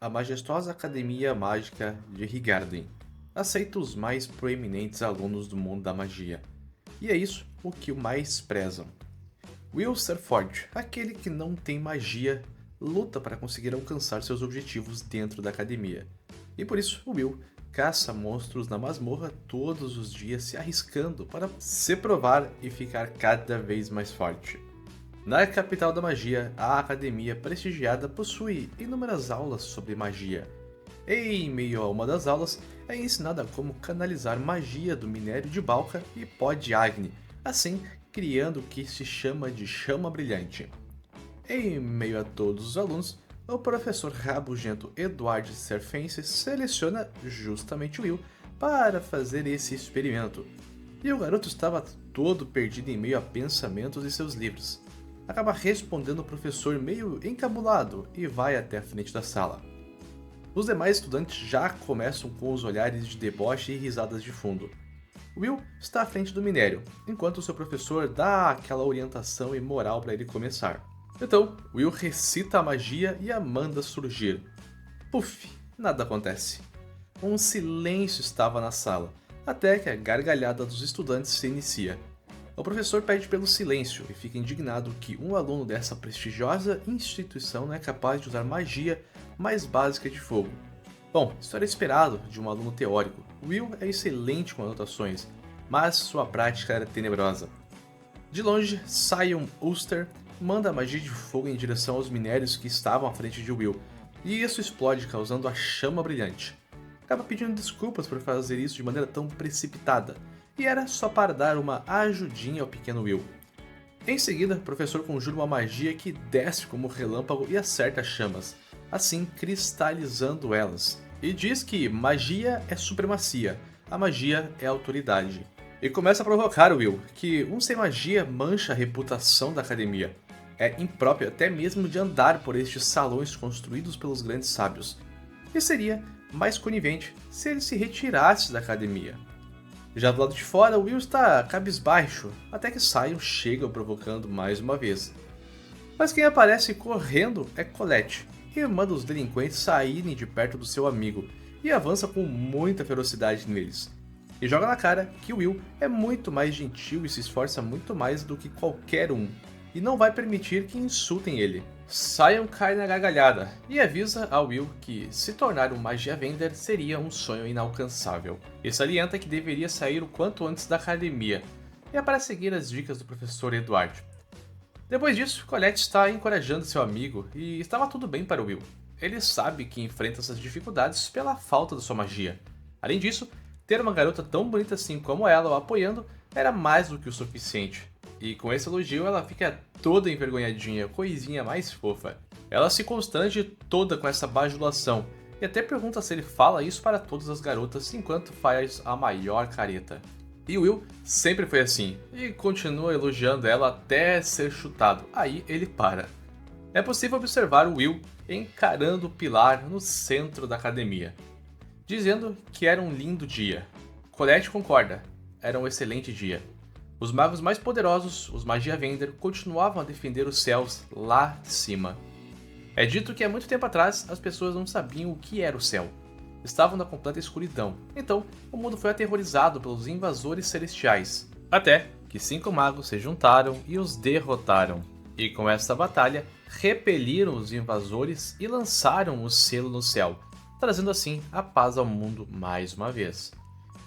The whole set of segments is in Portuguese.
a majestosa Academia Mágica de Higarden aceita os mais proeminentes alunos do mundo da magia. E é isso o que o mais prezam. Will ser forte, aquele que não tem magia, luta para conseguir alcançar seus objetivos dentro da academia. E por isso o Will caça monstros na masmorra todos os dias, se arriscando para se provar e ficar cada vez mais forte. Na capital da magia, a academia prestigiada possui inúmeras aulas sobre magia. E em meio a uma das aulas, é ensinada como canalizar magia do minério de Balca e pó de Agni, assim criando o que se chama de chama brilhante. Em meio a todos os alunos, o professor rabugento Edward Serfense seleciona justamente Will para fazer esse experimento. E o garoto estava todo perdido em meio a pensamentos e seus livros. Acaba respondendo o professor meio encabulado e vai até a frente da sala. Os demais estudantes já começam com os olhares de deboche e risadas de fundo. Will está à frente do minério, enquanto seu professor dá aquela orientação e moral para ele começar. Então, Will recita a magia e a manda surgir. Puf, nada acontece. Um silêncio estava na sala, até que a gargalhada dos estudantes se inicia. O professor pede pelo silêncio e fica indignado que um aluno dessa prestigiosa instituição não é capaz de usar magia mais básica de fogo. Bom, isso era esperado de um aluno teórico. Will é excelente com anotações, mas sua prática era tenebrosa. De longe, Sion Ulster manda a magia de fogo em direção aos minérios que estavam à frente de Will, e isso explode causando a chama brilhante. Acaba pedindo desculpas por fazer isso de maneira tão precipitada, e era só para dar uma ajudinha ao pequeno Will. Em seguida, o professor conjura uma magia que desce como relâmpago e acerta as chamas, assim cristalizando elas, e diz que magia é supremacia, a magia é autoridade. E começa a provocar o Will, que um sem magia mancha a reputação da academia. É impróprio até mesmo de andar por estes salões construídos pelos grandes sábios. E seria mais conivente se ele se retirasse da academia. Já do lado de fora, Will está cabisbaixo, até que Sion chega provocando mais uma vez. Mas quem aparece correndo é Colette, irmã dos delinquentes saírem de perto do seu amigo, e avança com muita ferocidade neles. E joga na cara que Will é muito mais gentil e se esforça muito mais do que qualquer um, e não vai permitir que insultem ele. Sion cai na gargalhada e avisa a Will que se tornar um Magia Vender seria um sonho inalcançável, e salienta que deveria sair o quanto antes da academia, e é para seguir as dicas do professor Edward. Depois disso, Colette está encorajando seu amigo e estava tudo bem para Will. Ele sabe que enfrenta essas dificuldades pela falta da sua magia. Além disso, ter uma garota tão bonita assim como ela o apoiando era mais do que o suficiente. E com esse elogio ela fica toda envergonhadinha, coisinha mais fofa. Ela se constrange toda com essa bajulação e até pergunta se ele fala isso para todas as garotas enquanto faz a maior careta. E Will sempre foi assim, e continua elogiando ela até ser chutado, aí ele para. É possível observar o Will encarando o pilar no centro da academia, dizendo que era um lindo dia. Colette concorda, era um excelente dia. Os magos mais poderosos, os Magia Vender, continuavam a defender os céus lá de cima. É dito que há muito tempo atrás as pessoas não sabiam o que era o céu. Estavam na completa escuridão, então o mundo foi aterrorizado pelos invasores celestiais, até que 5 magos se juntaram e os derrotaram. E com essa batalha, repeliram os invasores e lançaram o selo no céu, trazendo assim a paz ao mundo mais uma vez.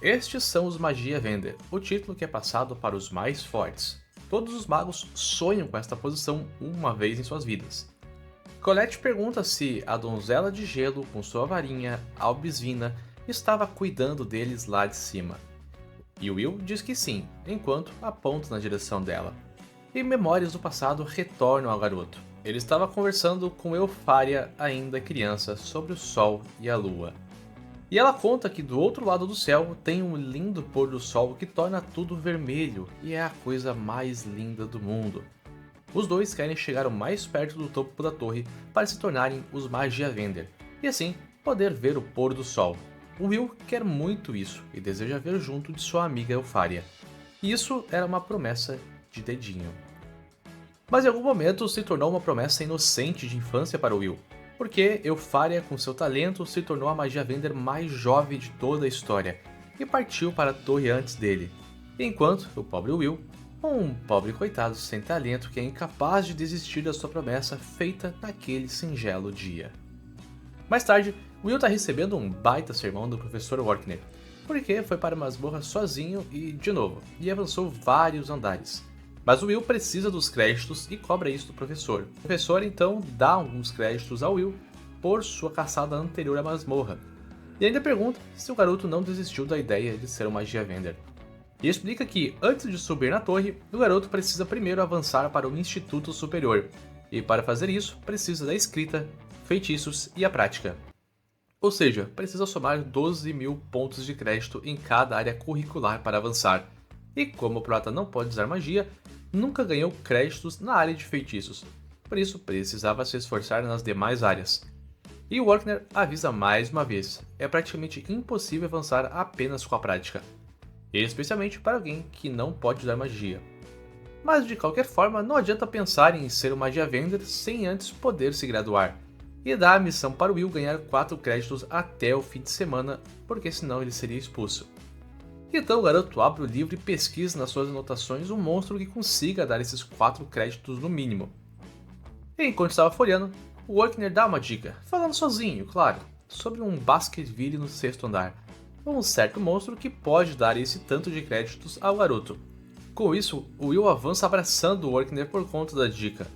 Estes são os Magia Vender, o título que é passado para os mais fortes. Todos os magos sonham com esta posição uma vez em suas vidas. Colette pergunta se a donzela de gelo, com sua varinha, Albisvina, estava cuidando deles lá de cima. E Will diz que sim, enquanto aponta na direção dela. E memórias do passado retornam ao garoto. Ele estava conversando com Eupharia, ainda criança, sobre o sol e a lua. E ela conta que do outro lado do céu tem um lindo pôr do sol que torna tudo vermelho e é a coisa mais linda do mundo. Os dois querem chegar o mais perto do topo da torre para se tornarem os Magia Vender, e assim poder ver o pôr do sol. O Will quer muito isso e deseja ver junto de sua amiga Eupharia. E isso era uma promessa de dedinho. Mas em algum momento se tornou uma promessa inocente de infância para o Will. porque Eupharia, com seu talento, se tornou a magia Vender mais jovem de toda a história e partiu para a torre antes dele, enquanto o pobre Will, um pobre coitado sem talento que é incapaz de desistir da sua promessa feita naquele singelo dia. Mais tarde, Will está recebendo um baita sermão do professor Orkney, porque foi para a masmorra sozinho e avançou vários andares. Mas o Will precisa dos créditos e cobra isso do professor. O professor então dá alguns créditos ao Will por sua caçada anterior à masmorra, e ainda pergunta se o garoto não desistiu da ideia de ser um magia Vender. E explica que, antes de subir na torre, o garoto precisa primeiro avançar para o Instituto Superior, e para fazer isso precisa da escrita, feitiços e a prática. Ou seja, precisa somar 12.000 pontos de crédito em cada área curricular para avançar. E como o Prota não pode usar magia, nunca ganhou créditos na área de feitiços, por isso precisava se esforçar nas demais áreas. E o Orkney avisa mais uma vez, é praticamente impossível avançar apenas com a prática, especialmente para alguém que não pode usar magia. Mas de qualquer forma, não adianta pensar em ser um magia Vender sem antes poder se graduar, e dá a missão para o Will ganhar 4 créditos até o fim de semana, porque senão ele seria expulso. Então o garoto abre o livro e pesquisa nas suas anotações um monstro que consiga dar esses 4 créditos no mínimo. E enquanto estava folheando, o Orkney dá uma dica, falando sozinho, claro, sobre um Baskerville no 6º andar, um certo monstro que pode dar esse tanto de créditos ao garoto. Com isso, o Will avança abraçando o Orkney por conta da dica.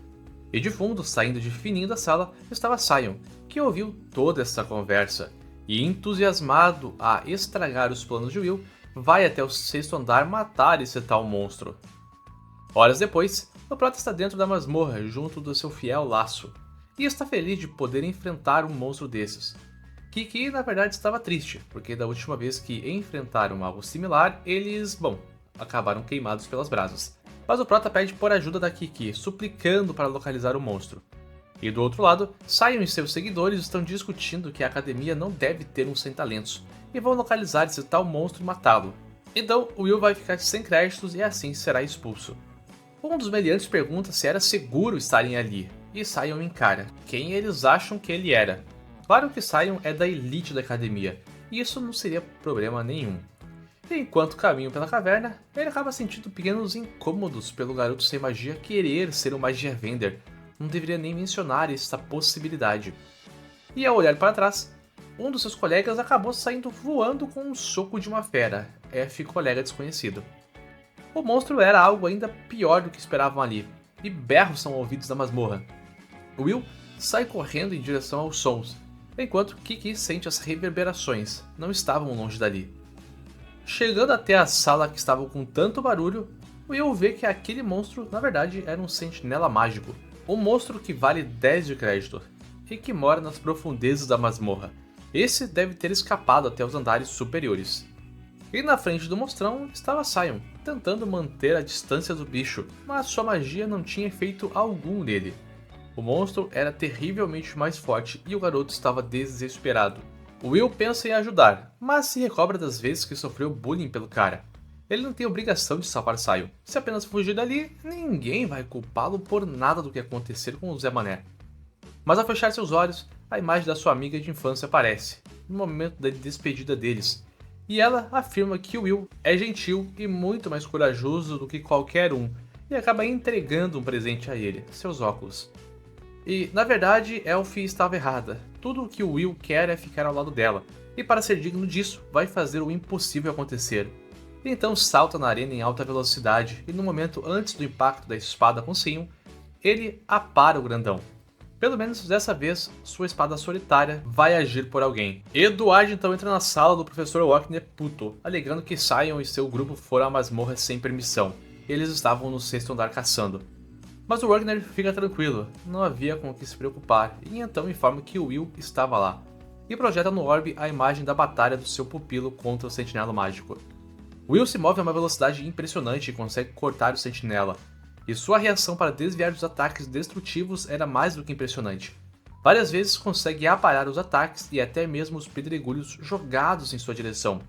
E de fundo, saindo de fininho da sala, estava Sion, que ouviu toda essa conversa, e entusiasmado a estragar os planos de Will, vai até o 6º andar matar esse tal monstro. Horas depois, o Prota está dentro da masmorra junto do seu fiel Laço, e está feliz de poder enfrentar um monstro desses. Kiki na verdade estava triste, porque da última vez que enfrentaram algo similar, eles, acabaram queimados pelas brasas. Mas o Prota pede por ajuda da Kiki, suplicando para localizar o monstro. E do outro lado, Sion e seus seguidores estão discutindo que a academia não deve ter um sem talentos, e vão localizar esse tal monstro e matá-lo. Então, o Will vai ficar sem créditos e assim será expulso. Um dos meliantes pergunta se era seguro estarem ali, e Sion encara quem eles acham que ele era. Claro que Sion é da elite da academia, e isso não seria problema nenhum. E enquanto caminham pela caverna, ele acaba sentindo pequenos incômodos pelo garoto sem magia querer ser um magia Vender. Não deveria nem mencionar essa possibilidade. E ao olhar para trás, um dos seus colegas acabou saindo voando com um soco de uma fera, F colega desconhecido. O monstro era algo ainda pior do que esperavam ali, e berros são ouvidos da masmorra. Will sai correndo em direção aos sons, enquanto Kiki sente as reverberações, não estavam longe dali. Chegando até a sala que estava com tanto barulho, Will vê que aquele monstro na verdade era um sentinela mágico, um monstro que vale 10 de crédito, e que mora nas profundezas da masmorra. Esse deve ter escapado até os andares superiores. E na frente do monstrão estava Sion, tentando manter a distância do bicho, mas sua magia não tinha efeito algum nele. O monstro era terrivelmente mais forte e o garoto estava desesperado. Will pensa em ajudar, mas se recobra das vezes que sofreu bullying pelo cara. Ele não tem obrigação de salvar Sion. Se apenas fugir dali, ninguém vai culpá-lo por nada do que acontecer com o Zé Mané. Mas ao fechar seus olhos, a imagem da sua amiga de infância aparece, no momento da despedida deles. E ela afirma que Will é gentil e muito mais corajoso do que qualquer um, e acaba entregando um presente a ele, seus óculos. E, na verdade, Elfie estava errada. Tudo o que o Will quer é ficar ao lado dela, e para ser digno disso, vai fazer o impossível acontecer. Então salta na arena em alta velocidade, e no momento antes do impacto da espada com Sion, ele apara o grandão. Pelo menos dessa vez, sua espada solitária vai agir por alguém. Eduard então entra na sala do professor Orkney puto, alegando que Sion e seu grupo foram à masmorra sem permissão. Eles estavam no 6º andar caçando. Mas o Orkney fica tranquilo, não havia com o que se preocupar, e então informa que o Will estava lá, e projeta no orbe a imagem da batalha do seu pupilo contra o sentinela mágico. Will se move a uma velocidade impressionante e consegue cortar o sentinela, e sua reação para desviar dos ataques destrutivos era mais do que impressionante. Várias vezes consegue aparar os ataques e até mesmo os pedregulhos jogados em sua direção.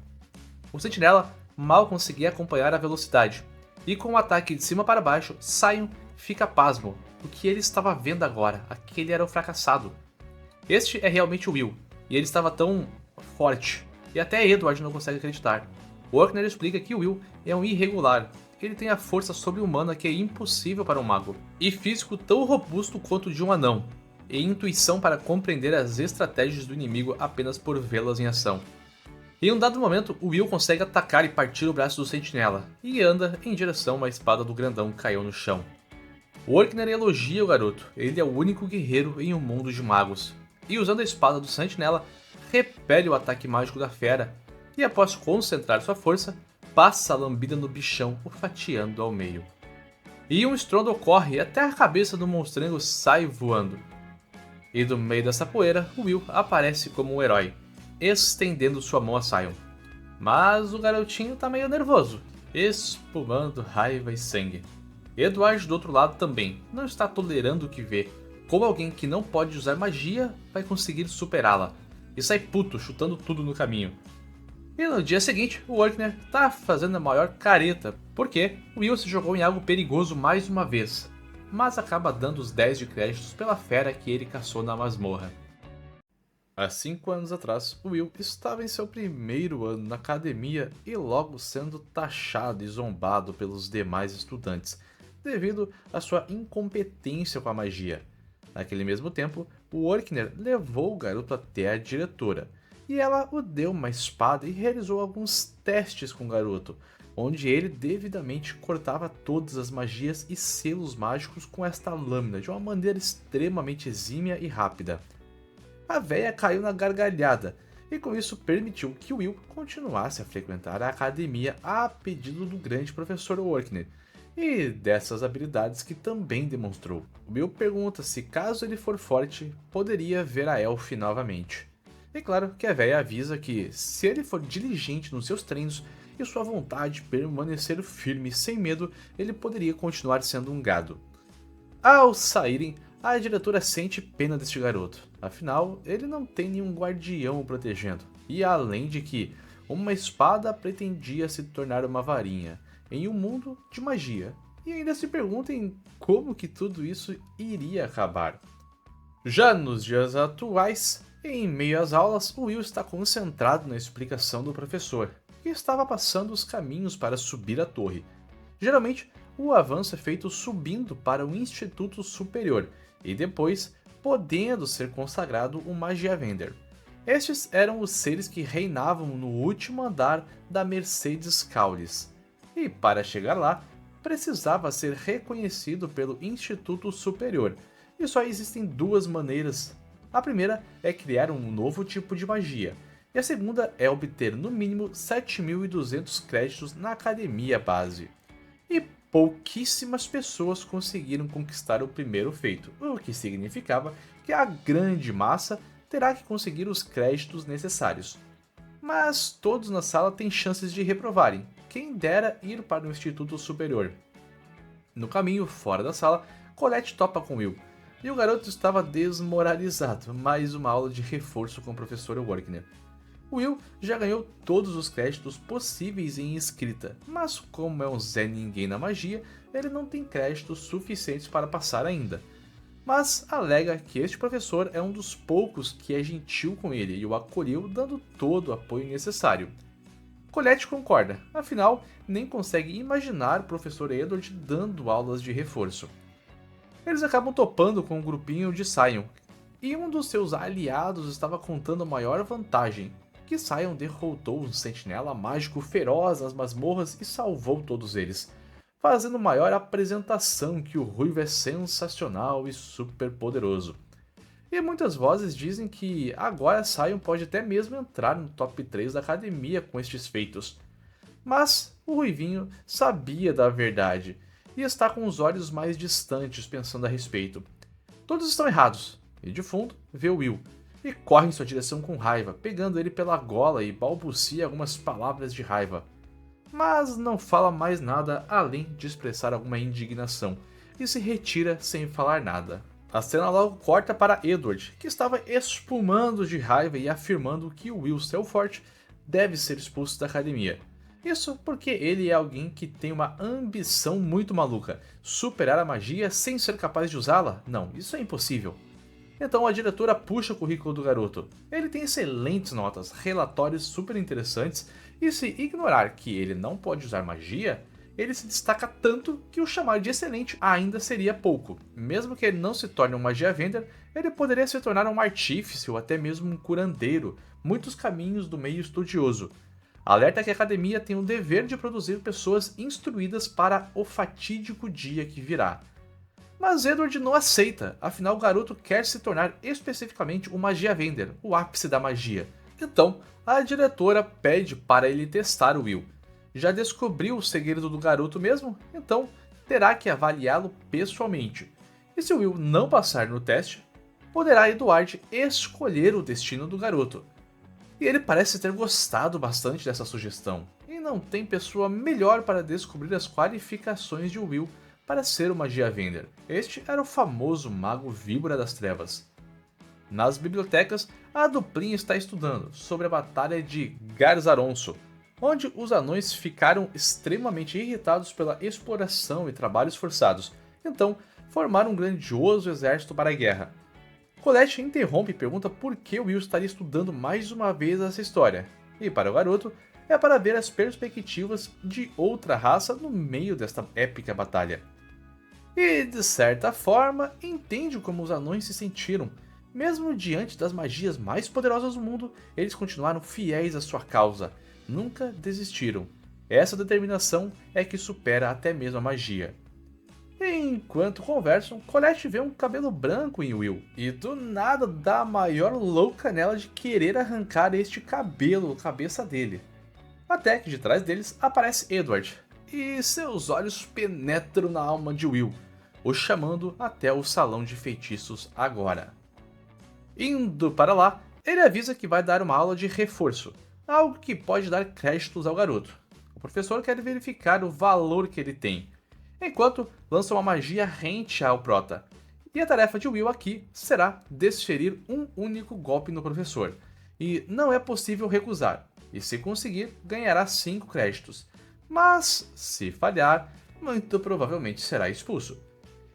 O sentinela mal conseguia acompanhar a velocidade, e com o ataque de cima para baixo, Sion fica pasmo. O que ele estava vendo agora, aquele era o fracassado. Este é realmente o Will, e ele estava tão forte, e até Edward não consegue acreditar. Orkner explica que o Will é um irregular, ele tem a força sobre-humana que é impossível para um mago, e físico tão robusto quanto o de um anão, e intuição para compreender as estratégias do inimigo apenas por vê-las em ação. Em um dado momento, o Will consegue atacar e partir o braço do sentinela, e anda em direção à espada do grandão que caiu no chão. Orkner elogia o garoto, ele é o único guerreiro em um mundo de magos, e usando a espada do sentinela, repele o ataque mágico da fera, e após concentrar sua força, passa a lambida no bichão, o fatiando ao meio. E um estrondo ocorre e até a cabeça do monstrengo sai voando. E do meio dessa poeira, o Will aparece como um herói, estendendo sua mão a Sion. Mas o garotinho tá meio nervoso, espumando raiva e sangue. Edward do outro lado também, não está tolerando o que vê, como alguém que não pode usar magia vai conseguir superá-la, e sai puto, chutando tudo no caminho. E no dia seguinte, o Orkner tá fazendo a maior careta, porque o Will se jogou em algo perigoso mais uma vez, mas acaba dando os 10 de créditos pela fera que ele caçou na masmorra. Há 5 anos atrás, o Will estava em seu primeiro ano na academia e logo sendo taxado e zombado pelos demais estudantes, devido à sua incompetência com a magia. Naquele mesmo tempo, o Orkner levou o garoto até a diretora, e ela o deu uma espada e realizou alguns testes com o garoto, onde ele devidamente cortava todas as magias e selos mágicos com esta lâmina de uma maneira extremamente exímia e rápida. A véia caiu na gargalhada, e com isso permitiu que Will continuasse a frequentar a academia a pedido do grande professor Orkner, e dessas habilidades que também demonstrou. O Will pergunta se caso ele for forte, poderia ver a Elf novamente. E claro que a véia avisa que, se ele for diligente nos seus treinos e sua vontade permanecer firme sem medo, ele poderia continuar sendo um gado. Ao saírem, a diretora sente pena deste garoto, afinal, ele não tem nenhum guardião o protegendo, e além de que uma espada pretendia se tornar uma varinha, em um mundo de magia, e ainda se perguntem como que tudo isso iria acabar. Já nos dias atuais, em meio às aulas, o Will está concentrado na explicação do professor, que estava passando os caminhos para subir a torre. Geralmente, o avanço é feito subindo para o Instituto Superior, e depois podendo ser consagrado o Magiavender. Estes eram os seres que reinavam no último andar da Mercedes Caulis, e para chegar lá, precisava ser reconhecido pelo Instituto Superior, e só existem duas maneiras. A primeira é criar um novo tipo de magia, e a segunda é obter no mínimo 7.200 créditos na academia base. E pouquíssimas pessoas conseguiram conquistar o primeiro feito, o que significava que a grande massa terá que conseguir os créditos necessários. Mas todos na sala têm chances de reprovarem, quem dera ir para o Instituto Superior. No caminho fora da sala, Colette topa com Will, e o garoto estava desmoralizado, mais uma aula de reforço com o professor Orkner. Will já ganhou todos os créditos possíveis em escrita, mas como é um Zé Ninguém na magia, ele não tem créditos suficientes para passar ainda. Mas alega que este professor é um dos poucos que é gentil com ele e o acolheu dando todo o apoio necessário. Colette concorda, afinal nem consegue imaginar o professor Edward dando aulas de reforço. Eles acabam topando com um grupinho de Sion, e um dos seus aliados estava contando a maior vantagem, que Sion derrotou um sentinela mágico feroz nas masmorras e salvou todos eles, fazendo maior apresentação que o Ruivo é sensacional e super poderoso. E muitas vozes dizem que agora Sion pode até mesmo entrar no top 3 da academia com estes feitos. Mas o Ruivinho sabia da verdade, e está com os olhos mais distantes pensando a respeito. Todos estão errados, e de fundo vê Will, e corre em sua direção com raiva, pegando ele pela gola e balbucia algumas palavras de raiva. Mas não fala mais nada além de expressar alguma indignação, e se retira sem falar nada. A cena logo corta para Edward, que estava espumando de raiva e afirmando que o Will Selfort deve ser expulso da academia. Isso porque ele é alguém que tem uma ambição muito maluca. Superar a magia sem ser capaz de usá-la? Não, isso é impossível. Então a diretora puxa o currículo do garoto. Ele tem excelentes notas, relatórios super interessantes, e se ignorar que ele não pode usar magia, ele se destaca tanto que o chamar de excelente ainda seria pouco. Mesmo que ele não se torne um magia vender, ele poderia se tornar um artífice ou até mesmo um curandeiro, muitos caminhos do meio estudioso. Alerta que a academia tem o dever de produzir pessoas instruídas para o fatídico dia que virá. Mas Edward não aceita, afinal o garoto quer se tornar especificamente um magia vender, o ápice da magia. Então, a diretora pede para ele testar o Will. Já descobriu o segredo do garoto mesmo? Então, terá que avaliá-lo pessoalmente. E se o Will não passar no teste, poderá Edward escolher o destino do garoto. E ele parece ter gostado bastante dessa sugestão, e não tem pessoa melhor para descobrir as qualificações de Will para ser o Magia Vender. Este era o famoso Mago Víbora das Trevas. Nas bibliotecas, a duplinha está estudando sobre a Batalha de Garzaronço, onde os anões ficaram extremamente irritados pela exploração e trabalhos forçados, então formaram um grandioso exército para a guerra. Colette interrompe e pergunta por que Will estaria estudando mais uma vez essa história, e para o garoto, é para ver as perspectivas de outra raça no meio desta épica batalha. E, de certa forma, entende como os anões se sentiram. Mesmo diante das magias mais poderosas do mundo, eles continuaram fiéis à sua causa, nunca desistiram. Essa determinação é que supera até mesmo a magia. Enquanto conversam, Colette vê um cabelo branco em Will, e do nada dá a maior louca nela de querer arrancar este cabelo da cabeça dele. Até que de trás deles aparece Edward, e seus olhos penetram na alma de Will, o chamando até o salão de feitiços agora. Indo para lá, ele avisa que vai dar uma aula de reforço, algo que pode dar créditos ao garoto. O professor quer verificar o valor que ele tem, enquanto lança uma magia rente ao prota. E a tarefa de Will aqui será desferir um único golpe no professor, e não é possível recusar, e se conseguir, ganhará 5 créditos. Mas, se falhar, muito provavelmente será expulso.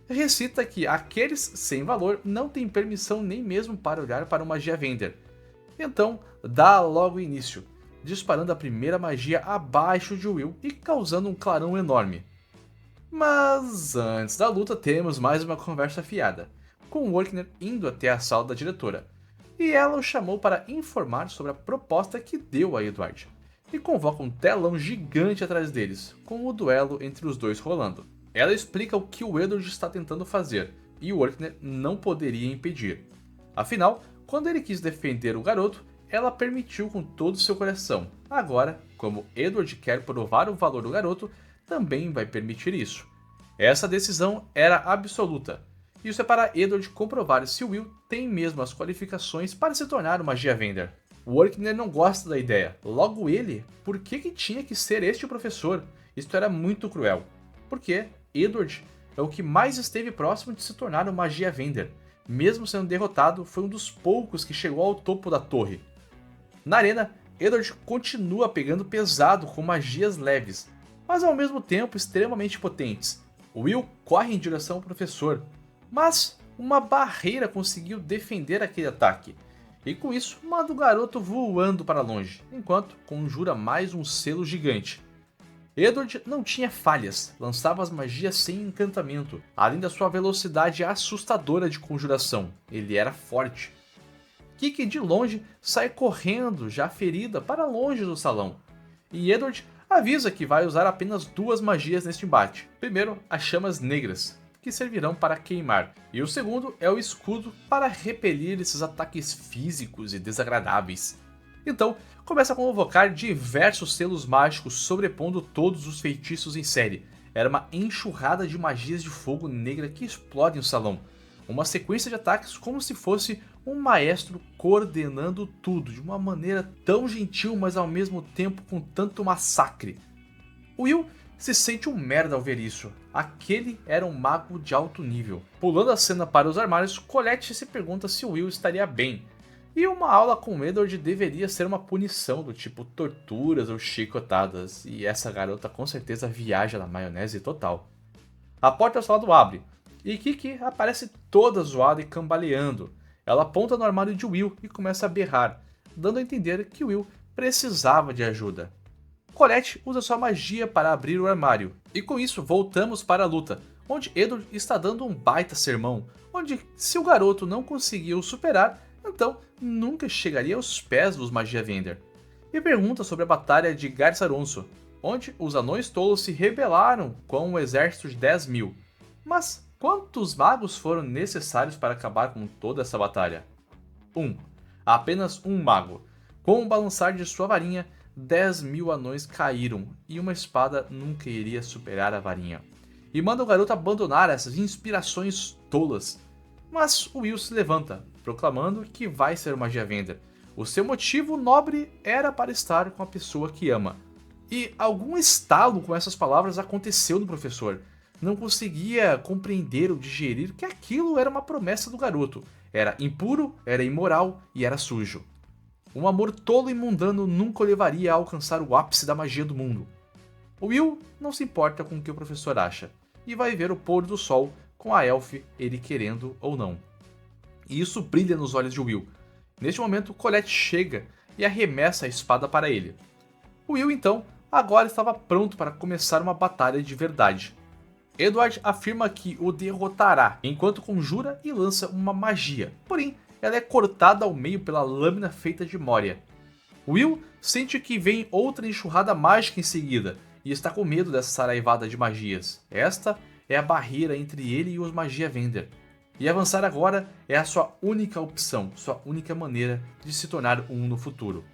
Recita que aqueles sem valor não têm permissão nem mesmo para olhar para uma magia vender. Então, dá logo início, disparando a primeira magia abaixo de Will e causando um clarão enorme. Mas antes da luta temos mais uma conversa fiada, com Workner indo até a sala da diretora, e ela o chamou para informar sobre a proposta que deu a Edward, e convoca um telão gigante atrás deles, com o duelo entre os dois rolando. Ela explica o que o Edward está tentando fazer, e o Workner não poderia impedir. Afinal, quando ele quis defender o garoto, ela permitiu com todo o seu coração. Agora, como Edward quer provar o valor do garoto, também vai permitir isso. Essa decisão era absoluta. Isso é para Edward comprovar se Will tem mesmo as qualificações para se tornar uma magia vender. Workner não gosta da ideia. Logo ele, por que tinha que ser este o professor? Isto era muito cruel. Porque Edward é o que mais esteve próximo de se tornar uma magia vender. Mesmo sendo derrotado, foi um dos poucos que chegou ao topo da torre. Na arena, Edward continua pegando pesado com magias leves, mas ao mesmo tempo extremamente potentes. Will corre em direção ao professor, mas uma barreira conseguiu defender aquele ataque, e com isso manda o garoto voando para longe, enquanto conjura mais um selo gigante. Edward não tinha falhas, lançava as magias sem encantamento, além da sua velocidade assustadora de conjuração, ele era forte. Kiki de longe sai correndo, já ferida, para longe do salão, e Edward avisa que vai usar apenas 2 magias neste embate. Primeiro, as chamas negras, que servirão para queimar, e o segundo é o escudo para repelir esses ataques físicos e desagradáveis. Então, começa a convocar diversos selos mágicos sobrepondo todos os feitiços em série. Era uma enxurrada de magias de fogo negra que explodem o salão. Uma sequência de ataques como se fosse um maestro coordenando tudo de uma maneira tão gentil, mas ao mesmo tempo com tanto massacre. Will se sente um merda ao ver isso. Aquele era um mago de alto nível. Pulando a cena para os armários, Colette se pergunta se Will estaria bem. E uma aula com Edward deveria ser uma punição do tipo torturas ou chicotadas. E essa garota com certeza viaja na maionese total. A porta ao lado abre. E Kiki aparece toda zoada e cambaleando. Ela aponta no armário de Will e começa a berrar, dando a entender que Will precisava de ajuda. Colette usa sua magia para abrir o armário, e com isso voltamos para a luta, onde Edward está dando um baita sermão, onde se o garoto não conseguiu superar, então nunca chegaria aos pés dos Magia Vender. E pergunta sobre a batalha de Garçaronço, onde os anões tolos se rebelaram com um exército de 10.000. Mas quantos magos foram necessários para acabar com toda essa batalha? Apenas um mago. Com o balançar de sua varinha, 10.000 anões caíram e uma espada nunca iria superar a varinha. E manda o garoto abandonar essas inspirações tolas. Mas o Will se levanta, proclamando que vai ser uma Magia Vender. O seu motivo nobre era para estar com a pessoa que ama. E algum estalo com essas palavras aconteceu no professor. Não conseguia compreender ou digerir que aquilo era uma promessa do garoto. Era impuro, era imoral e era sujo. Um amor tolo e mundano nunca o levaria a alcançar o ápice da magia do mundo. O Will não se importa com o que o professor acha, e vai ver o pôr do sol com a Elfe, ele querendo ou não. E isso brilha nos olhos de Will. Neste momento, Colette chega e arremessa a espada para ele. O Will, então, agora estava pronto para começar uma batalha de verdade. Edward afirma que o derrotará, enquanto conjura e lança uma magia, porém, ela é cortada ao meio pela lâmina feita de Moria. Will sente que vem outra enxurrada mágica em seguida, e está com medo dessa saraivada de magias. Esta é a barreira entre ele e os Magia Vender. E avançar agora é a sua única opção, sua única maneira de se tornar um no futuro.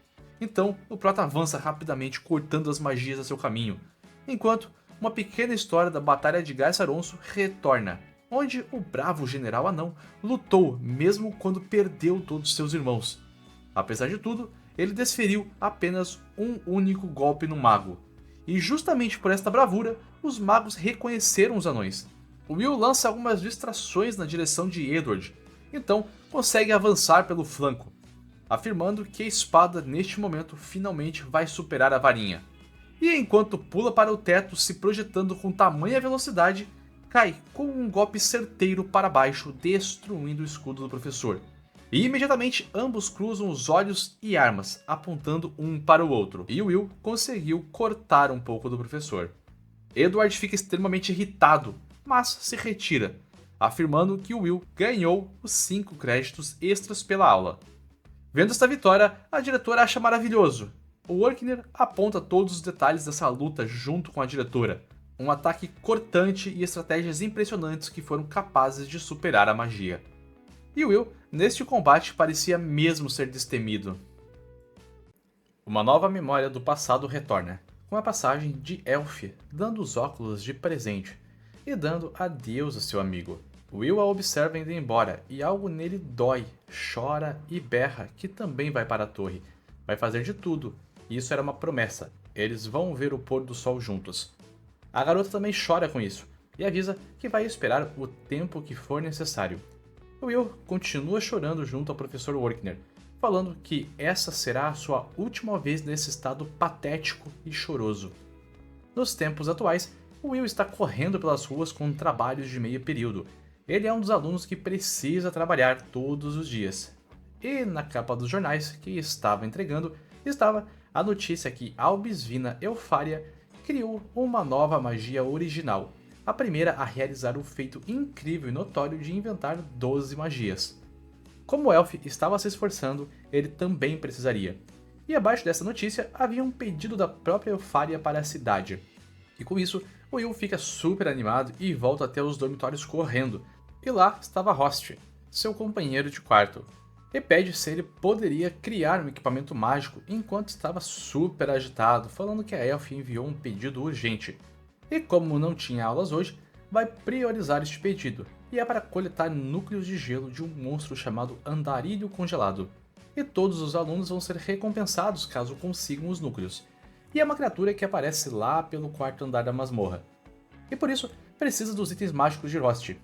Então, o prota avança rapidamente cortando as magias a seu caminho, enquanto uma pequena história da Batalha de Garçaronço retorna, onde o bravo general anão lutou mesmo quando perdeu todos seus irmãos. Apesar de tudo, ele desferiu apenas um único golpe no mago. E justamente por esta bravura, os magos reconheceram os anões. O Will lança algumas distrações na direção de Edward, então consegue avançar pelo flanco, afirmando que a espada neste momento finalmente vai superar a varinha. E enquanto pula para o teto se projetando com tamanha velocidade, cai com um golpe certeiro para baixo, destruindo o escudo do professor. E imediatamente ambos cruzam os olhos e armas, apontando um para o outro, e Will conseguiu cortar um pouco do professor. Edward fica extremamente irritado, mas se retira, afirmando que Will ganhou os 5 créditos extras pela aula. Vendo esta vitória, a diretora acha maravilhoso. O Workner aponta todos os detalhes dessa luta junto com a diretora, um ataque cortante e estratégias impressionantes que foram capazes de superar a magia. E Will, neste combate, parecia mesmo ser destemido. Uma nova memória do passado retorna, com a passagem de Elfe dando os óculos de presente e dando adeus a seu amigo. Will a observa indo embora e algo nele dói, chora e berra que também vai para a torre. Vai fazer de tudo, e isso era uma promessa, eles vão ver o pôr do sol juntos. A garota também chora com isso e avisa que vai esperar o tempo que for necessário. Will continua chorando junto ao professor Workner, falando que essa será a sua última vez nesse estado patético e choroso. Nos tempos atuais, Will está correndo pelas ruas com trabalhos de meio período. Ele é um dos alunos que precisa trabalhar todos os dias. E na capa dos jornais que estava entregando, estava a notícia que Albisvina Eufária criou uma nova magia original, a primeira a realizar o feito incrível e notório de inventar 12 magias. Como o Elf estava se esforçando, ele também precisaria. E abaixo dessa notícia havia um pedido da própria Eufária para a cidade. E com isso, o Will fica super animado e volta até os dormitórios correndo. E lá estava Host, seu companheiro de quarto, e pede se ele poderia criar um equipamento mágico enquanto estava super agitado, falando que a Elf enviou um pedido urgente. E como não tinha aulas hoje, vai priorizar este pedido, e é para coletar núcleos de gelo de um monstro chamado Andarilho Congelado. E todos os alunos vão ser recompensados caso consigam os núcleos. E é uma criatura que aparece lá pelo quarto andar da masmorra. E por isso, precisa dos itens mágicos de Rost.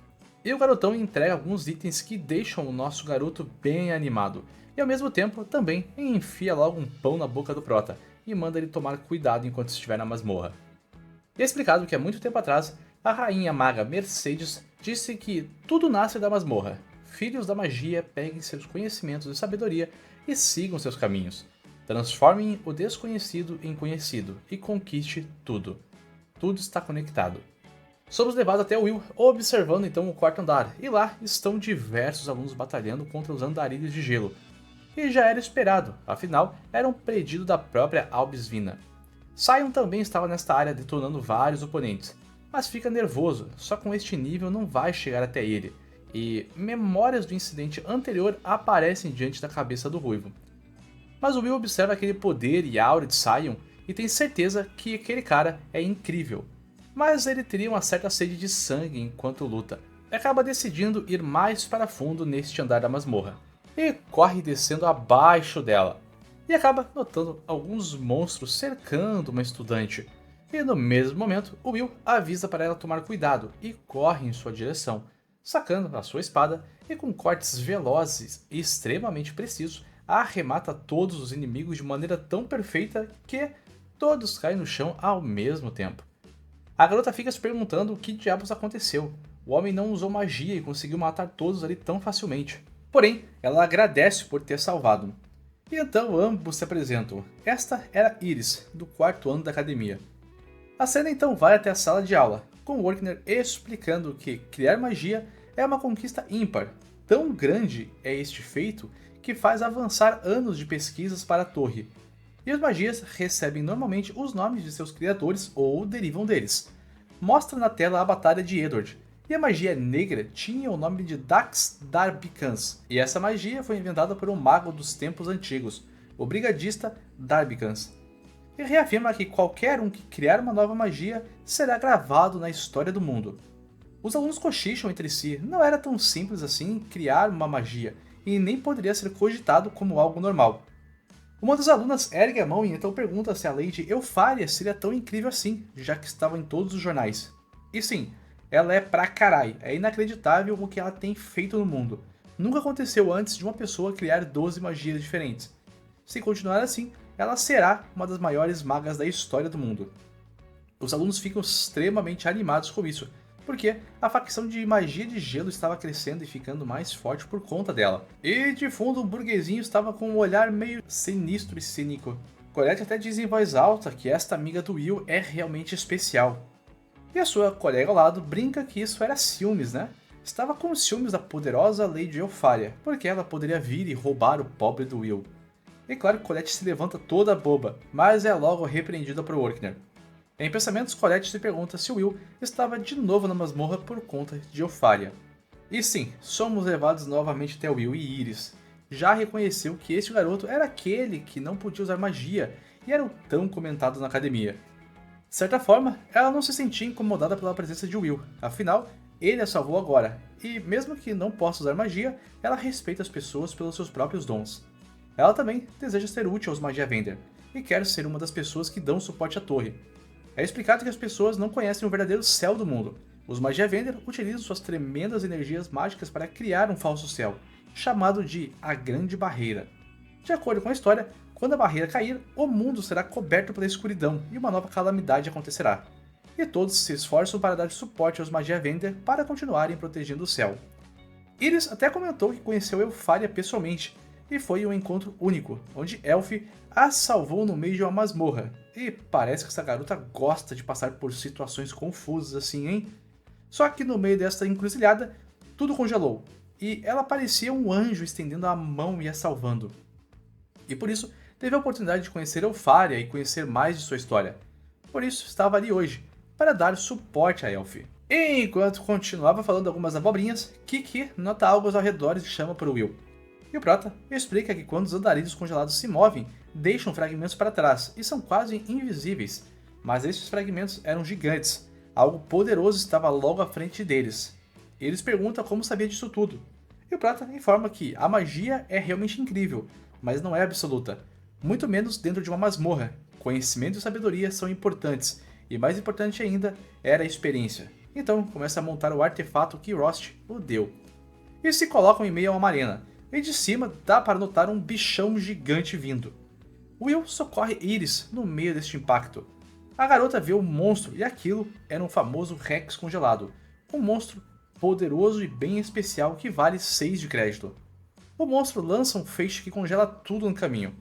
E o garotão entrega alguns itens que deixam o nosso garoto bem animado. E ao mesmo tempo, também enfia logo um pão na boca do prota, e manda ele tomar cuidado enquanto estiver na masmorra. E é explicado que há muito tempo atrás, a rainha maga Mercedes disse que tudo nasce da masmorra. filhos da magia peguem seus conhecimentos e sabedoria e sigam seus caminhos. Transformem o desconhecido em conhecido e conquiste tudo. Tudo está conectado. Somos levados até Will, observando então o quarto andar, e lá estão diversos alunos batalhando contra os andarilhos de gelo. E já era esperado, afinal, era um pedido da própria Albisvina. Sion também estava nesta área detonando vários oponentes, mas fica nervoso, só com este nível não vai chegar até ele, e memórias do incidente anterior aparecem diante da cabeça do Ruivo. Mas o Will observa aquele poder e aura de Sion e tem certeza que aquele cara é incrível. Mas ele teria uma certa sede de sangue enquanto luta, e acaba decidindo ir mais para fundo neste andar da masmorra, e corre descendo abaixo dela, e acaba notando alguns monstros cercando uma estudante, e no mesmo momento o Will avisa para ela tomar cuidado e corre em sua direção, sacando a sua espada e com cortes velozes e extremamente precisos, arremata todos os inimigos de maneira tão perfeita que todos caem no chão ao mesmo tempo. A garota fica se perguntando o que diabos aconteceu. O homem não usou magia e conseguiu matar todos ali tão facilmente. Porém, ela agradece por ter salvado. E então ambos se apresentam. Esta era Iris, do quarto ano da academia. A cena então vai até a sala de aula, com o Orkner explicando que criar magia é uma conquista ímpar. Tão grande é este feito que faz avançar anos de pesquisas para a torre. E as magias recebem normalmente os nomes de seus criadores ou derivam deles. Mostra na tela a batalha de Edward, e a magia negra tinha o nome de Dax Darbicans, e essa magia foi inventada por um mago dos tempos antigos, o brigadista Darbicans. E reafirma que qualquer um que criar uma nova magia será gravado na história do mundo. Os alunos cochicham entre si, não era tão simples assim criar uma magia, e nem poderia ser cogitado como algo normal. Uma das alunas ergue a mão e então pergunta se a Lady Eupharia seria tão incrível assim, já que estava em todos os jornais. E sim, ela é pra carai, é inacreditável o que ela tem feito no mundo. Nunca aconteceu antes de uma pessoa criar 12 magias diferentes. Se continuar assim, ela será uma das maiores magas da história do mundo. Os alunos ficam extremamente animados com isso, porque a facção de magia de gelo estava crescendo e ficando mais forte por conta dela. E de fundo um burguesinho estava com um olhar meio sinistro e cínico. Colette até diz em voz alta que esta amiga do Will é realmente especial. E a sua colega ao lado brinca que isso era ciúmes, né? Estava com ciúmes da poderosa Lady Eupharia, porque ela poderia vir e roubar o pobre do Will. E claro que Colette se levanta toda boba, mas é logo repreendida por Orkner. Em pensamentos, Colette se pergunta se Will estava de novo na masmorra por conta de Eupharia. E sim, somos levados novamente até Will e Iris. Já reconheceu que este garoto era aquele que não podia usar magia e era o tão comentado na academia. De certa forma, ela não se sentia incomodada pela presença de Will, afinal, ele a salvou agora, e mesmo que não possa usar magia, ela respeita as pessoas pelos seus próprios dons. Ela também deseja ser útil aos Magia Vender, e quer ser uma das pessoas que dão suporte à torre. É explicado que as pessoas não conhecem o verdadeiro céu do mundo. Os Magia Vender utilizam suas tremendas energias mágicas para criar um falso céu, chamado de A Grande Barreira. De acordo com a história, quando a barreira cair, o mundo será coberto pela escuridão e uma nova calamidade acontecerá. E todos se esforçam para dar suporte aos Magia Vender para continuarem protegendo o céu. Iris até comentou que conheceu Eupharia pessoalmente, e foi um encontro único, onde Elfie a salvou no meio de uma masmorra. E parece que essa garota gosta de passar por situações confusas assim, hein? Só que no meio desta encruzilhada, tudo congelou, e ela parecia um anjo estendendo a mão e a salvando. E por isso, teve a oportunidade de conhecer Eupharia e conhecer mais de sua história. Por isso, estava ali hoje, para dar suporte a Elfie. E enquanto continuava falando algumas abobrinhas, Kiki nota algo aos arredores e chama por Will. E o Prota explica que quando os andarilhos congelados se movem, deixam fragmentos para trás e são quase invisíveis. Mas estes fragmentos eram gigantes, algo poderoso estava logo à frente deles. Eles perguntam como sabia disso tudo. E o Prota informa que a magia é realmente incrível, mas não é absoluta. Muito menos dentro de uma masmorra. Conhecimento e sabedoria são importantes, e mais importante ainda era a experiência. Então começa a montar o artefato que Rost o deu. E se colocam em meio a uma arena, e de cima dá para notar um bichão gigante vindo. Will socorre Iris no meio deste impacto. A garota vê o monstro e aquilo era um famoso Rex congelado, um monstro poderoso e bem especial que vale 6 de crédito. O monstro lança um feixe que congela tudo no caminho.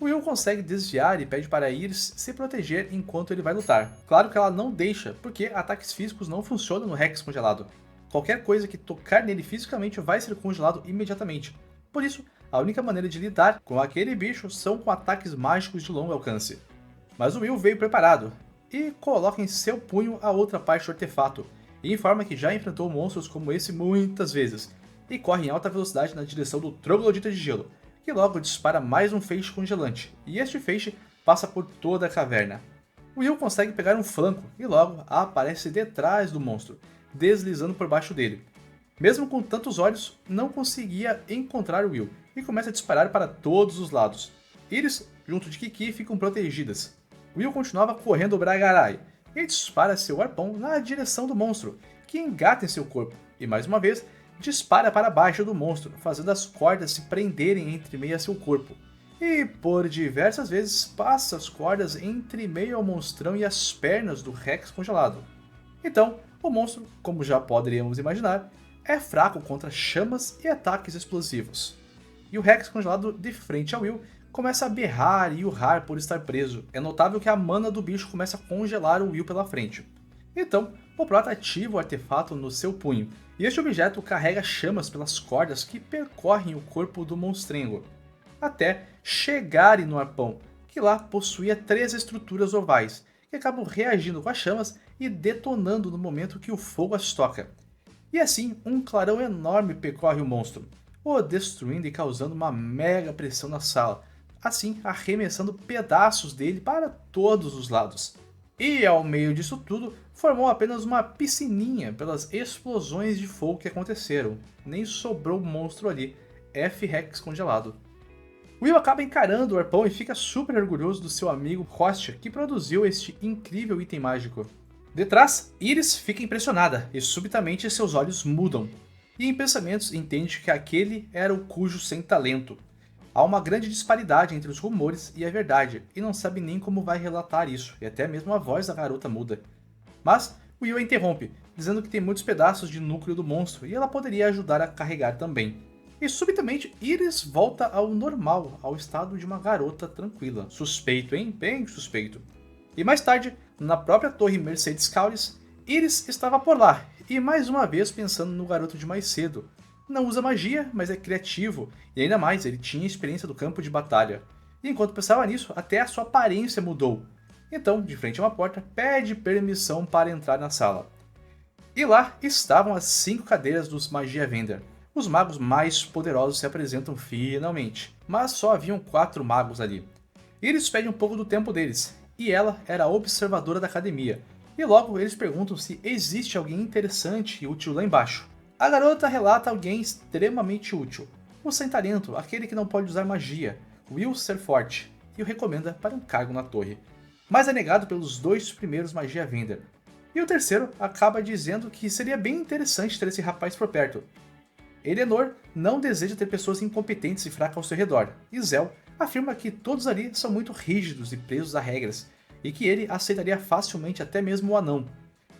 Will consegue desviar e pede para Iris se proteger enquanto ele vai lutar. Claro que ela não deixa, porque ataques físicos não funcionam no Rex congelado. Qualquer coisa que tocar nele fisicamente vai ser congelado imediatamente. Por isso, a única maneira de lidar com aquele bicho são com ataques mágicos de longo alcance. Mas o Will veio preparado, e coloca em seu punho a outra parte do artefato, e informa que já enfrentou monstros como esse muitas vezes, e corre em alta velocidade na direção do Troglodita de Gelo, que logo dispara mais um feixe congelante, e este feixe passa por toda a caverna. Will consegue pegar um flanco e logo aparece detrás do monstro, deslizando por baixo dele. Mesmo com tantos olhos, não conseguia encontrar Will e começa a disparar para todos os lados. Iris, junto de Kiki, ficam protegidas. Will continuava correndo o Bragarai e dispara seu arpão na direção do monstro, que engata em seu corpo, e mais uma vez dispara para baixo do monstro, fazendo as cordas se prenderem entre meio a seu corpo. E por diversas vezes passa as cordas entre meio ao monstrão e as pernas do Rex congelado. Então, o monstro, como já poderíamos imaginar, é fraco contra chamas e ataques explosivos. E o Rex congelado de frente a Will começa a berrar e urrar por estar preso. É notável que a mana do bicho começa a congelar o Will pela frente. Então, o prota ativa o artefato no seu punho, e este objeto carrega chamas pelas cordas que percorrem o corpo do monstrengo, até chegarem no arpão, que lá possuía 3 estruturas ovais, que acabam reagindo com as chamas e detonando no momento que o fogo as toca. E assim, um clarão enorme percorre o monstro, o destruindo e causando uma mega pressão na sala, assim arremessando pedaços dele para todos os lados. E ao meio disso tudo, formou apenas uma piscininha pelas explosões de fogo que aconteceram. Nem sobrou monstro ali, F-Rex congelado. Will acaba encarando o arpão e fica super orgulhoso do seu amigo Hostia, que produziu este incrível item mágico. Detrás, Iris fica impressionada e subitamente seus olhos mudam. E em pensamentos entende que aquele era o Cujo sem talento. Há uma grande disparidade entre os rumores e a verdade, e não sabe nem como vai relatar isso, e até mesmo a voz da garota muda. Mas Will a interrompe, dizendo que tem muitos pedaços de núcleo do monstro e ela poderia ajudar a carregar também. E subitamente Iris volta ao normal, ao estado de uma garota tranquila. Suspeito, hein? Bem suspeito. E mais tarde, na própria torre Mercedes Cauris, Iris estava por lá, e mais uma vez pensando no garoto de mais cedo. Não usa magia, mas é criativo, e ainda mais, ele tinha experiência do campo de batalha. E enquanto pensava nisso, até a sua aparência mudou. Então, de frente a uma porta, pede permissão para entrar na sala. E lá estavam as 5 cadeiras dos Magia Vender. Os magos mais poderosos se apresentam finalmente, mas só haviam 4 magos ali. Iris pede um pouco do tempo deles, e ela era a observadora da academia, e logo eles perguntam se existe alguém interessante e útil lá embaixo. A garota relata alguém extremamente útil, o sem talento, aquele que não pode usar magia, Will ser forte, e o recomenda para um cargo na torre. Mas é negado pelos 2 primeiros Magia Vender, e o terceiro acaba dizendo que seria bem interessante ter esse rapaz por perto. Eleanor não deseja ter pessoas incompetentes e fracas ao seu redor, e Zell afirma que todos ali são muito rígidos e presos a regras, e que ele aceitaria facilmente até mesmo o anão.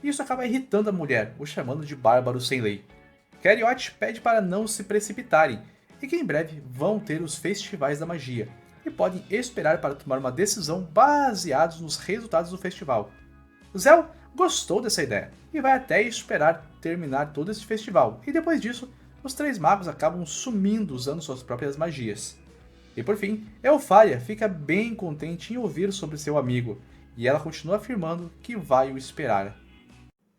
Isso acaba irritando a mulher, o chamando de bárbaro sem lei. Carriot pede para não se precipitarem, e que em breve vão ter os festivais da magia, e podem esperar para tomar uma decisão baseados nos resultados do festival. Zell gostou dessa ideia, e vai até esperar terminar todo esse festival, e depois disso, os 3 magos acabam sumindo usando suas próprias magias. E por fim, Elfaria fica bem contente em ouvir sobre seu amigo, e ela continua afirmando que vai o esperar.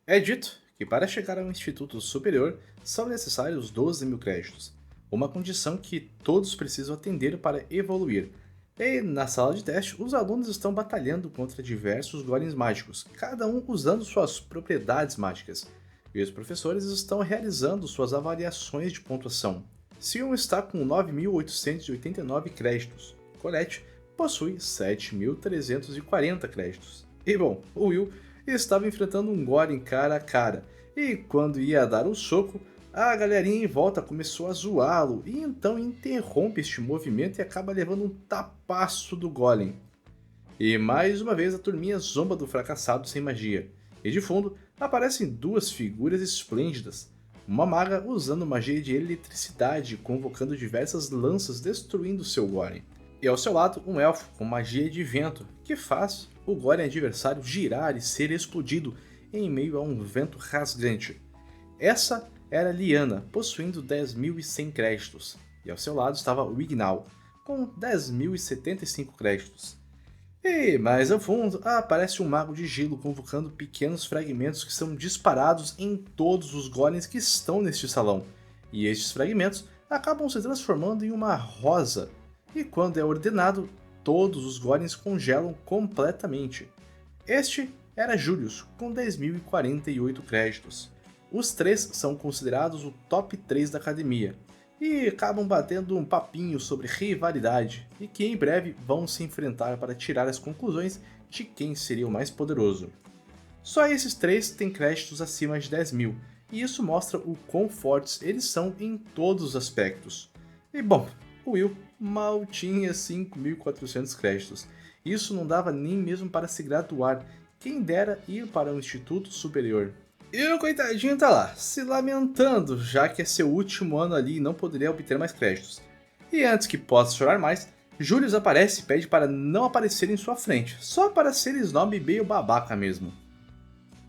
É dito que para chegar ao Instituto Superior são necessários 12.000 créditos, uma condição que todos precisam atender para evoluir. E na sala de teste, os alunos estão batalhando contra diversos golems mágicos, cada um usando suas propriedades mágicas, e os professores estão realizando suas avaliações de pontuação. Sion está com 9.889 créditos, Colette possui 7.340 créditos. E bom, o Will estava enfrentando um golem cara a cara, e quando ia dar um soco, a galerinha em volta começou a zoá-lo, e então interrompe este movimento e acaba levando um tapaço do golem. E mais uma vez a turminha zomba do fracassado sem magia, e de fundo aparecem 2 figuras esplêndidas, uma maga usando magia de eletricidade, convocando diversas lanças destruindo seu Golem. E ao seu lado, um elfo com magia de vento, que faz o Golem adversário girar e ser explodido em meio a um vento rasgante. Essa era Lyanna, possuindo 10.100 créditos, e ao seu lado estava Wignaw, com 10.075 créditos. E mais ao fundo aparece um mago de gelo convocando pequenos fragmentos que são disparados em todos os golems que estão neste salão, e estes fragmentos acabam se transformando em uma rosa, e quando é ordenado, todos os golems congelam completamente. Este era Julius, com 10.048 créditos. Os três são considerados o top 3 da academia, e acabam batendo um papinho sobre rivalidade, e que em breve vão se enfrentar para tirar as conclusões de quem seria o mais poderoso. Só esses três têm créditos acima de 10.000, e isso mostra o quão fortes eles são em todos os aspectos. E bom, o Will mal tinha 5.400 créditos, isso não dava nem mesmo para se graduar, quem dera ir para um instituto superior. E o coitadinho tá lá, se lamentando, já que é seu último ano ali e não poderia obter mais créditos. E antes que possa chorar mais, Julius aparece e pede para não aparecer em sua frente, só para ser snob e meio babaca mesmo.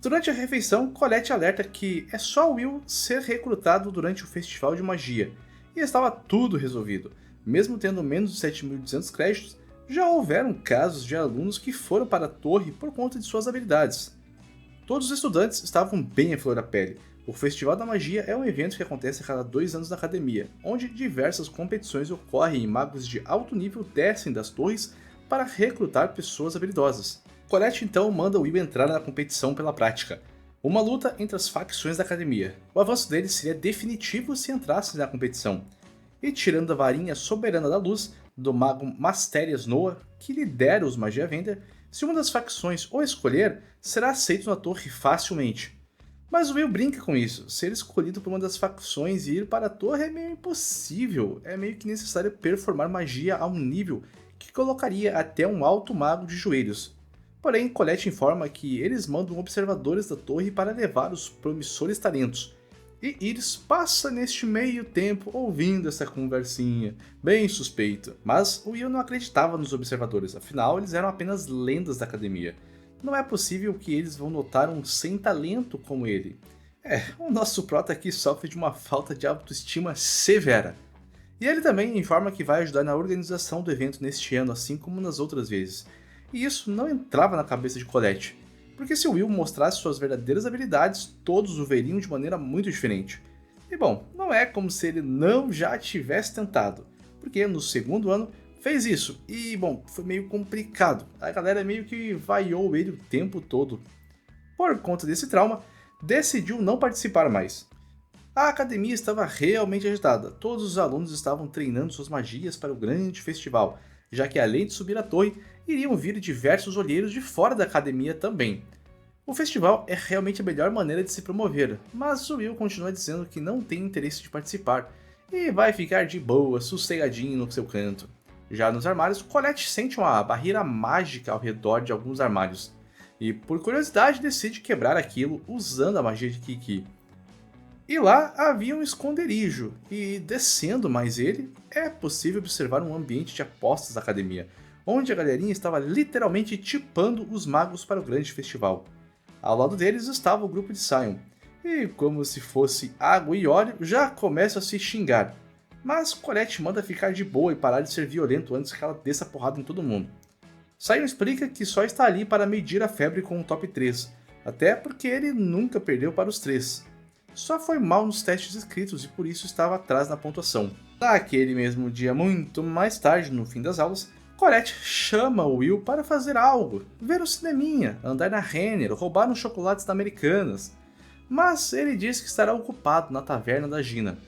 Durante a refeição, Colette alerta que é só Will ser recrutado durante o festival de magia, e estava tudo resolvido. Mesmo tendo menos de 7.200 créditos, já houveram casos de alunos que foram para a torre por conta de suas habilidades. Todos os estudantes estavam bem à flor da pele. O Festival da Magia é um evento que acontece a cada 2 anos na academia, onde diversas competições ocorrem e magos de alto nível descem das torres para recrutar pessoas habilidosas. Colette então manda Will entrar na competição pela prática. Uma luta entre as facções da academia. O avanço deles seria definitivo se entrassem na competição. E tirando a varinha soberana da luz, do mago Masterias Noah, que lidera os Magia Vender, se uma das facções o escolher, será aceito na torre facilmente. Mas o Will brinca com isso, ser escolhido por uma das facções e ir para a torre é meio impossível, é meio que necessário performar magia a um nível que colocaria até um alto mago de joelhos. Porém, Colette informa que eles mandam observadores da torre para levar os promissores talentos, e Iris passa neste meio tempo ouvindo essa conversinha, bem suspeito. Mas o Will não acreditava nos observadores, afinal eles eram apenas lendas da academia. Não é possível que eles vão notar um sem talento como ele. O nosso prota aqui sofre de uma falta de autoestima severa. E ele também informa que vai ajudar na organização do evento neste ano, assim como nas outras vezes. E isso não entrava na cabeça de Colette. Porque se o Will mostrasse suas verdadeiras habilidades, todos o veriam de maneira muito diferente. E bom, não é como se ele não já tivesse tentado, porque no segundo ano fez isso, e bom, foi meio complicado, a galera meio que vaiou ele o tempo todo. Por conta desse trauma, decidiu não participar mais. A academia estava realmente agitada, todos os alunos estavam treinando suas magias para o grande festival, já que além de subir a torre, iriam vir diversos olheiros de fora da academia também. O festival é realmente a melhor maneira de se promover, mas o Will continua dizendo que não tem interesse de participar, e vai ficar de boa, sossegadinho no seu canto. Já nos armários, Colette sente uma barreira mágica ao redor de alguns armários, e por curiosidade decide quebrar aquilo usando a magia de Kiki. E lá havia um esconderijo, e descendo mais ele, é possível observar um ambiente de apostas da academia, onde a galerinha estava literalmente tipando os magos para o grande festival. Ao lado deles estava o grupo de Sion, e como se fosse água e óleo, já começa a se xingar. Mas Colette manda ficar de boa e parar de ser violento antes que ela desça porrada em todo mundo. Sion explica que só está ali para medir a febre com o top 3, até porque ele nunca perdeu para os 3. Só foi mal nos testes escritos e por isso estava atrás na pontuação. Naquele mesmo dia, muito mais tarde, no fim das aulas, Colette chama o Will para fazer algo, ver um cineminha, andar na Renner, roubar uns chocolates da Americanas. Mas ele diz que estará ocupado na taverna da Gina.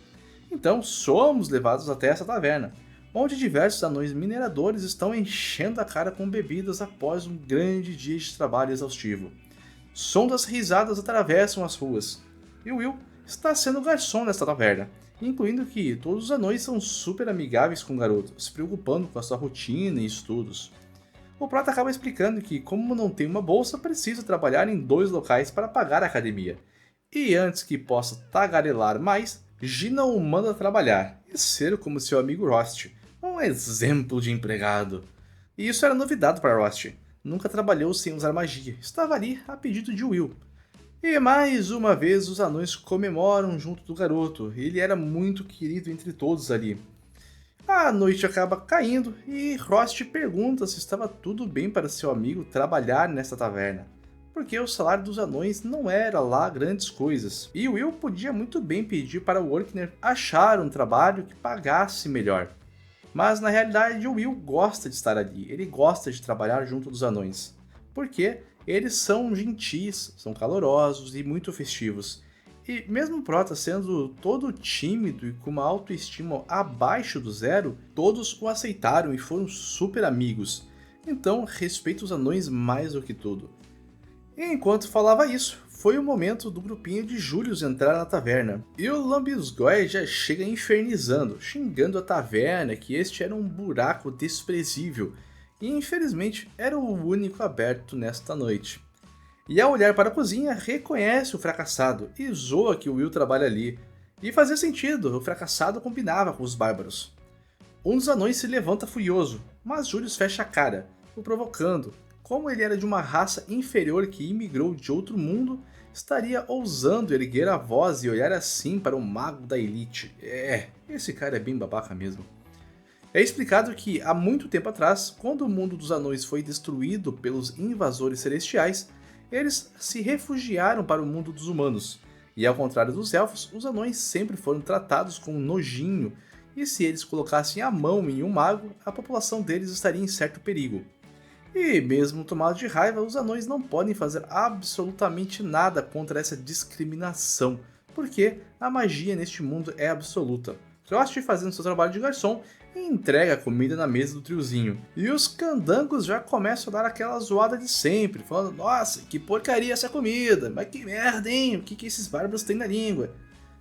Então somos levados até essa taverna, onde diversos anões mineradores estão enchendo a cara com bebidas após um grande dia de trabalho exaustivo. Som das risadas atravessam as ruas, e Will está sendo garçom nesta taverna, incluindo que todos os anões são super amigáveis com o garoto, se preocupando com a sua rotina e estudos. O prota acaba explicando que, como não tem uma bolsa, precisa trabalhar em 2 locais para pagar a academia, E antes que possa tagarelar mais, Gina o manda trabalhar e ser como seu amigo Rost, um exemplo de empregado. E isso era novidade para Rost. Nunca trabalhou sem usar magia, estava ali a pedido de Will. E mais uma vez os anões comemoram junto do garoto, ele era muito querido entre todos ali. A noite acaba caindo e Rost pergunta se estava tudo bem para seu amigo trabalhar nesta taverna, porque o salário dos anões não era lá grandes coisas, e Will podia muito bem pedir para Workner achar um trabalho que pagasse melhor. Mas na realidade o Will gosta de estar ali, ele gosta de trabalhar junto dos anões, porque eles são gentis, são calorosos e muito festivos. E mesmo o Prota sendo todo tímido e com uma autoestima abaixo do zero, todos o aceitaram e foram super amigos. Então respeita os anões mais do que tudo. E enquanto falava isso, foi o momento do grupinho de Julius entrar na taverna. E o Lambisgoia já chega infernizando, xingando a taverna, que este era um buraco desprezível. E infelizmente era o único aberto nesta noite. E ao olhar para a cozinha, reconhece o fracassado e zoa que o Will trabalha ali. E fazia sentido, o fracassado combinava com os bárbaros. Um dos anões se levanta furioso, mas Julius fecha a cara, o provocando. Como ele era de uma raça inferior que imigrou de outro mundo, estaria ousando erguer a voz e olhar assim para um mago da elite. Esse cara é bem babaca mesmo. É explicado que, há muito tempo atrás, quando o mundo dos anões foi destruído pelos invasores celestiais, eles se refugiaram para o mundo dos humanos, e ao contrário dos elfos, os anões sempre foram tratados com nojinho, e se eles colocassem a mão em um mago, a população deles estaria em certo perigo. E mesmo tomados de raiva, os anões não podem fazer absolutamente nada contra essa discriminação, porque a magia neste mundo é absoluta. Frost fazendo seu trabalho de garçom e entrega a comida na mesa do triozinho. E os candangos já começam a dar aquela zoada de sempre, falando: nossa, que porcaria essa comida, mas que merda, hein, o que esses bárbaros têm na língua?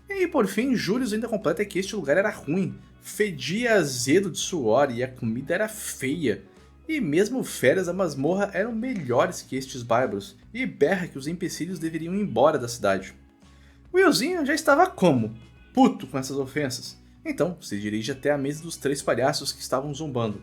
E por fim, Julius ainda completa que este lugar era ruim, fedia azedo de suor e a comida era feia. E mesmo feras da masmorra eram melhores que estes bárbaros, e berra que os empecilhos deveriam ir embora da cidade. Willzinho já estava como? Puto com essas ofensas. Então, se dirige até a mesa dos 3 palhaços que estavam zombando.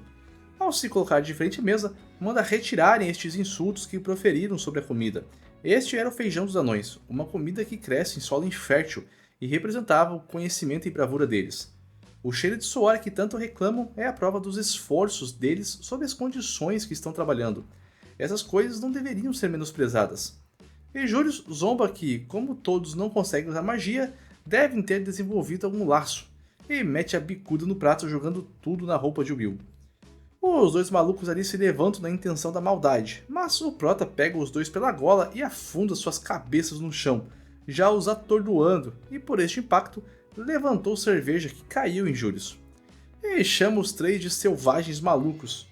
Ao se colocar de frente à mesa, manda retirarem estes insultos que proferiram sobre a comida. Este era o feijão dos anões, uma comida que cresce em solo infértil e representava o conhecimento e bravura deles. O cheiro de suor que tanto reclamam é a prova dos esforços deles sob as condições que estão trabalhando. Essas coisas não deveriam ser menosprezadas. E Julius zomba que, como todos não conseguem usar magia, devem ter desenvolvido algum laço, e mete a bicuda no prato jogando tudo na roupa de Will. Os 2 malucos ali se levantam na intenção da maldade, mas o Prota pega os 2 pela gola e afunda suas cabeças no chão, já os atordoando, e por este impacto, levantou cerveja que caiu em Julius. E chama os 3 de selvagens malucos.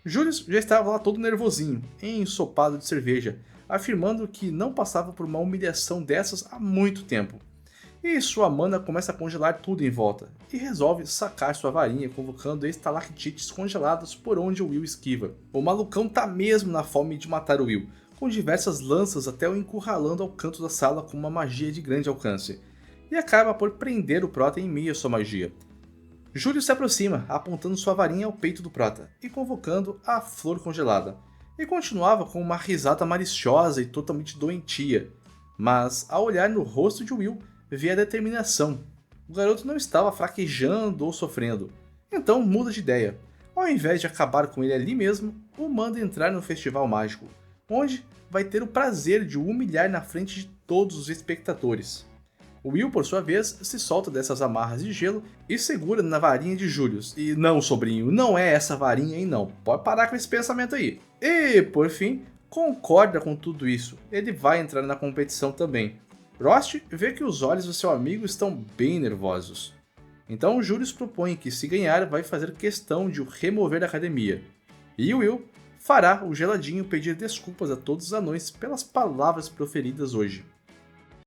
Julius já estava lá todo nervosinho, ensopado de cerveja, afirmando que não passava por uma humilhação dessas há muito tempo. E sua mana começa a congelar tudo em volta, e resolve sacar sua varinha, convocando estalactites congeladas por onde o Will esquiva. O malucão tá mesmo na fome de matar o Will, com diversas lanças até o encurralando ao canto da sala com uma magia de grande alcance, e acaba por prender o Prota em meio à sua magia. Júlio se aproxima, apontando sua varinha ao peito do Prota, e convocando a flor congelada, e continuava com uma risada maliciosa e totalmente doentia, mas ao olhar no rosto de Will, vê a determinação. O garoto não estava fraquejando ou sofrendo, então muda de ideia. Ao invés de acabar com ele ali mesmo, o manda entrar no festival mágico, onde vai ter o prazer de o humilhar na frente de todos os espectadores. Will, por sua vez, se solta dessas amarras de gelo e segura na varinha de Julius. E não, sobrinho, não é essa varinha aí não, pode parar com esse pensamento aí. E, por fim, concorda com tudo isso, ele vai entrar na competição também. Rost vê que os olhos do seu amigo estão bem nervosos. Então Julius propõe que, se ganhar, vai fazer questão de o remover da academia. E Will fará o geladinho pedir desculpas a todos os anões pelas palavras proferidas hoje.